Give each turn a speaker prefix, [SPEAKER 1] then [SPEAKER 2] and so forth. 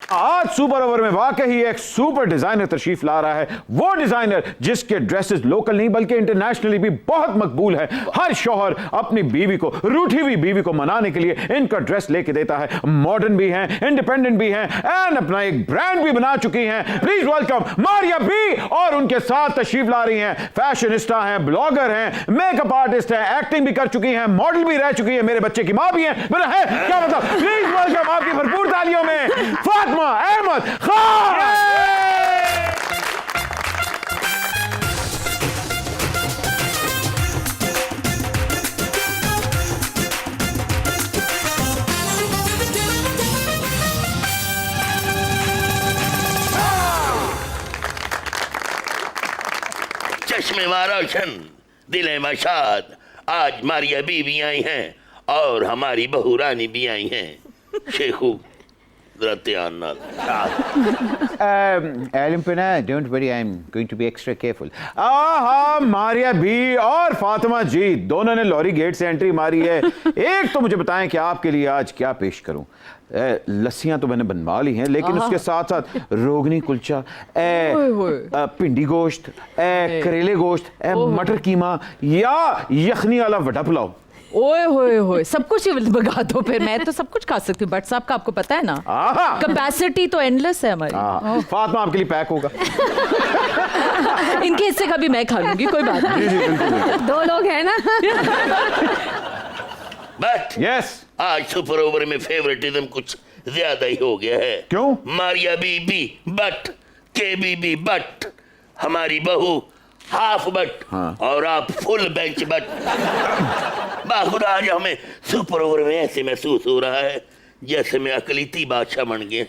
[SPEAKER 1] आज super over में वाकई एक सुपर डिजाइनर तशरीफ ला रहा है, वो डिजाइनर जिसके ड्रेसेस लोकल नहीं बल्कि इंटरनेशनली भी बहुत मकबूल है। हर शौहर अपनी बीवी को, रूठी हुई बीवी को मनाने के लिए इनका ड्रेस लेके देता है। मॉडर्न भी हैं, इंडिपेंडेंट भी हैं एंड अपना एक ब्रांड भी बना चुकी हैं। Please welcome Maria B. और उनके साथ तशरीफ ला रही हैं फैशनिस्टा हैं, ब्लॉगर हैं, मेकअप आर्टिस्ट हैं, एक्टिंग भी कर चुकी हैं, मॉडल भी रह चुकी है, मेरे बच्चे की मां भी है। क्या मतलब, प्लीज वेलकम आपकी भरपूर तालियों में फातिमा अहमद खान।
[SPEAKER 2] चश्मे रोशन, दिले मशाद, आज मारिया बीवी आई हैं और हमारी बहू रानी भी आई हैं। Shekhu
[SPEAKER 1] Don't worry, I'm going to be extra careful. Maria भी और फातिमा जी दोनों ने लॉरी गेट से एंट्री मारी है। एक तो मुझे बताएं कि आपके लिए आज क्या पेश करूं। लस्सियां तो मैंने बनवा ली हैं, लेकिन उसके साथ साथ रोगनी कुलचा, पिंडी गोश्त, करेले गोश्त, मटर कीमा या यखनी वाला वड़ा पुलाव।
[SPEAKER 3] ओए होए होए, सब कुछ ही बगा दो फिर। मैं तो सब कुछ खा सकती हूँ, बट साहब का आपको पता है ना, कैपेसिटी तो एंडलेस है हमारी।
[SPEAKER 1] फातिमा आपके लिए पैक होगा।
[SPEAKER 3] इनके हिस्से का भी मैं खा लूंगी, कोई बात नहीं।
[SPEAKER 4] दो लोग हैं ना।
[SPEAKER 2] बट
[SPEAKER 1] यस,
[SPEAKER 2] आज सुपर ओवर में फेवरेटिज्म कुछ ज्यादा ही हो गया है।
[SPEAKER 1] क्यों?
[SPEAKER 2] मारिया बीबी बट, के बीबी बट, हमारी बहू हाफ बट, और आप फुल बेंच बट। बाखुदा आज हमें सुपर ओवर में ऐसे महसूस हो रहा है जैसे मैं अकलीती बादशाह बन गया।